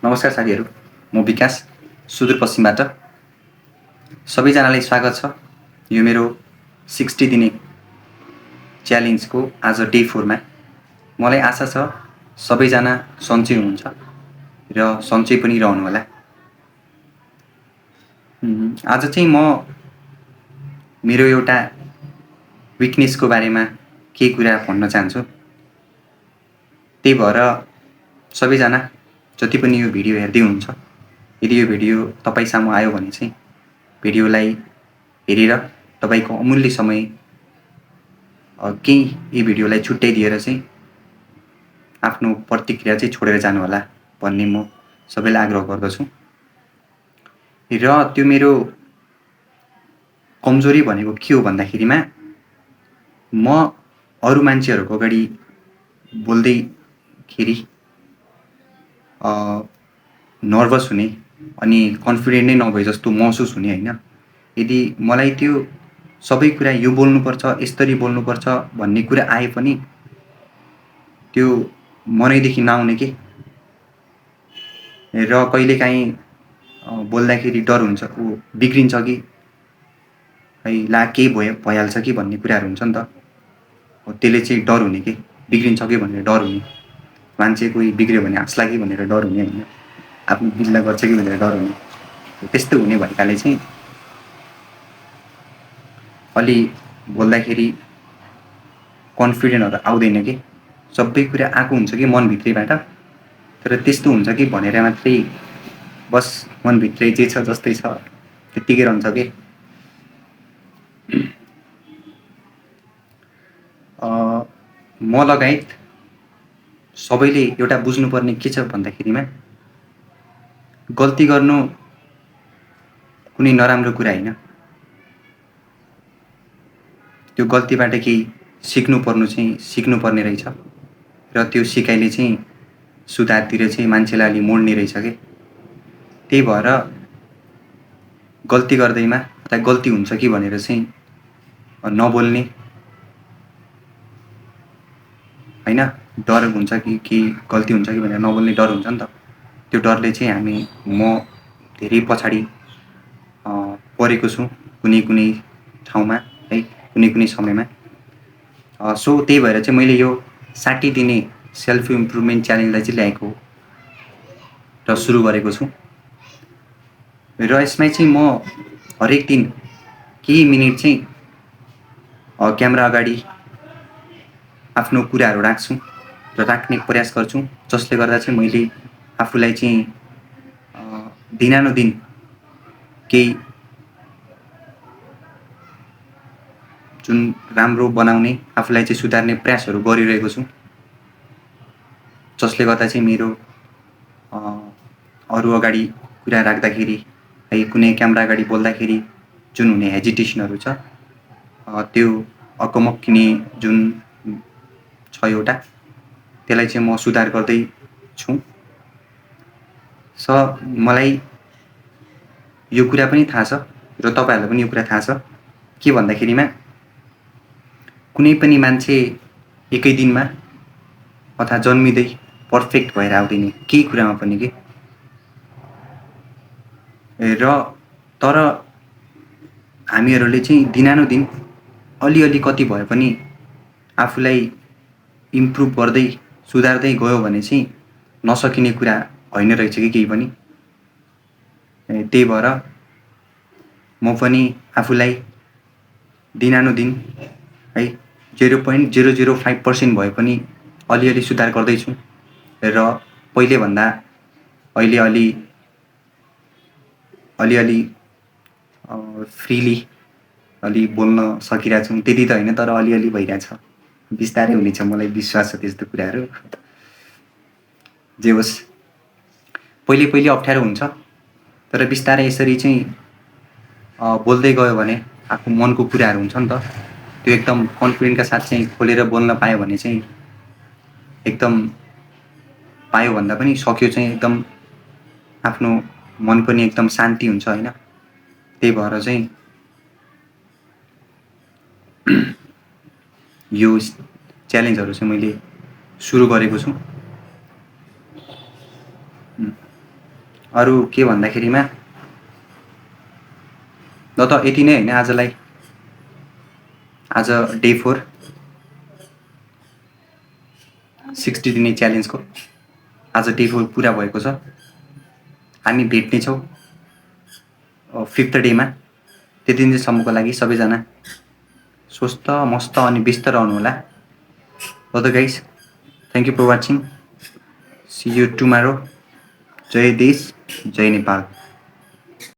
नमस्कार साथीहरू, म विकास सुदूरपश्चिमबाट। सबैजनालाई स्वागत छ यो मेरो 60 दिने च्यालेन्जको आज डे 4 मा। मलाई आशा छ सबैजना सन्चै हुनुहुन्छ र सन्चै पनि रहनुहोला। आज चाहिँ म मेरो एउटा विकनेसको बारेमा केही कुरा भन्न चाहन्छु। त्यही भएर सबैजना जति पनि यो भिडियो हेर्दै हुनुहुन्छ, यदि यो भिडियो तपाईसामु आयो भने चाहिँ भिडियोलाई हेरेर तपाईको अमूल्य समय केही यो भिडियोलाई छुट्याइदिएर चाहिँ आफ्नो प्रतिक्रिया चाहिँ छोडेर जानु होला भन्ने म सबैलाई आग्रह गर्दछु। र त्यो मेरो कमजोरी भनेको के हो भन्दाखेरिमा म अरु मान्छेहरुको अगाडि बोल्दैखेरि नर्भस हुने अनि कन्फिडेन्ट नै नभए जस्तो महसुस हुने हैन। यदि मलाई त्यो सबै कुरा यो बोल्नुपर्छ, यसरी बोल्नुपर्छ भन्ने कुरा आए पनि त्यो मनैदेखि नआउने के। र कहिलेकाहीँ बोल्दाखेरि डर हुन्छ, बिग्रिन्छ कि है ला केही भइहाल्छ कि भन्ने कुराहरु हुन्छ नि त। त्यसले चाहिँ डर हुने के, बिग्रिन्छ कि भनेर डर हुने। मान्छे कोही बिग्रियो भने हाँस्ला कि भनेर डर हुने हैन, आफ्नो बिल्ला गर्छ कि भनेर डर हुने। त्यस्तो हुने भएकाले चाहिँ अलि बोल्दाखेरि कन्फिडेन्टहरु आउँदैन के। सबै कुरा आएको हुन्छ कि मनभित्रैबाट, तर त्यस्तो हुन्छ कि भनेर मात्रै बस मनभित्रै जे छ जस्तै छ त्यतिकै रहन्छ के। म लगायत सबैले एउटा बुझ्नुपर्ने के छ भन्दाखेरिमा गल्ती गर्नु कुनै नराम्रो कुरा हैन। त्यो गल्तीबाट केही सिक्नुपर्ने रहेछ र त्यो सिकाइले चाहिँ सुधारतिर चाहिँ मान्छेलाई अलि मोड्ने रहेछ के। त्यही भएर गल्ती गर्दैमा अथवा गल्ती हुन्छ कि भनेर चाहिँ नबोल्ने हैन, डर हुन्छ कि गल्ती हुन्छ कि भनेर नबोल्ने डर हुन्छ नि त। त्यो डरले चाहिँ म धेरै पछाडी परेको छु कुनै ठाउँमा है, कुनै समयमा। सो त्यही भएर चाहिँ मैले यो 60 दिने सेल्फ इम्प्रुभमेन्ट च्यालेन्जलाई चाहिँ ल्याएको हो र सुरु गरेको छु। र यसमा चाहिँ म हरेक दिन केही मिनेट चाहिँ क्यामेरा अगाडि आफ्नो कुराहरु राख्छु र राख्ने प्रयास गर्छु, जसले गर्दा चाहिँ मैले आफूलाई चाहिँ दिनानुदिन केही जुन राम्रो बनाउने, आफूलाई चाहिँ सुधार्ने प्रयासहरु गरिरहेको छु, जसले गर्दा चाहिँ मेरो अरु अगाडि कुरा राख्दाखेरि है, कुनै क्यामेरा अगाडि बोल्दाखेरि जुन हुने हेजिटेसनहरु छ त्यो अकमक्किने जुन छ एउटा, त्यसलाई चाहिँ म सुधार गर्दै छु। मलाई यो कुरा पनि थाहा छ र तपाईहरुलाई पनि यो कुरा थाहा छ के भन्दाखेरिमा कुनै पनि मान्छे एकै दिनमा अथवा जन्मिँदै पर्फेक्ट भएर आउँदैन केही कुरामा पनि के। र तर हामीहरुले चाहिँ दिनानुदिन अलिअलि कति भए पनि आफूलाई इम्प्रुभ गर्दै सुधार्दै गयो भने चाहिँ नसकिने कुरा हैन रहेछ कि केही पनि। त्यही भएर म पनि आफूलाई दिनानुदिन है 0.005% भए पनि अलिअलि सुधार गर्दै छु र पहिले भन्दा अहिले अलिअलि फ्रीली अलि बोल्न सकिरहेको छु। त्यति त हैन, तर अलिअलि भइरहेछ। बिस्तारै हुनेछ, मलाई विश्वास छ त्यस्तो कुराहरु। जे होस्, पहिले अप्ठ्यारो हुन्छ, तर बिस्तारै यसरी चाहिँ बोल्दै गयो भने आफ्नो मनको कुराहरु हुन्छ नि त, त्यो एकदम कन्फिडेन्टका साथ चाहिँ खोलेर बोल्न पायो भने चाहिँ एकदम पायो भन्दा पनि सक्यो चाहिँ एकदम आफ्नो मन पनि एकदम शान्ति हुन्छ हैन। त्यही भएर चाहिँ यो च्यालेन्जहरु चाहिँ मैले सुरु गरेको छु। अरू के भन्दाखेरिमा ल त यति नै होइन आजलाई। आज डे 4 60 दिने च्यालेन्जको आज डे 4 पुरा भएको छ। हामी भेट्नेछौँ 5th डेमा। त्यति दिनसम्मको लागि सबैजना स्वस्थ मस्त अनि व्यस्त रहनुहोला। ल त guys, thank you for watching. See you tomorrow. जय देश, जय नेपाल।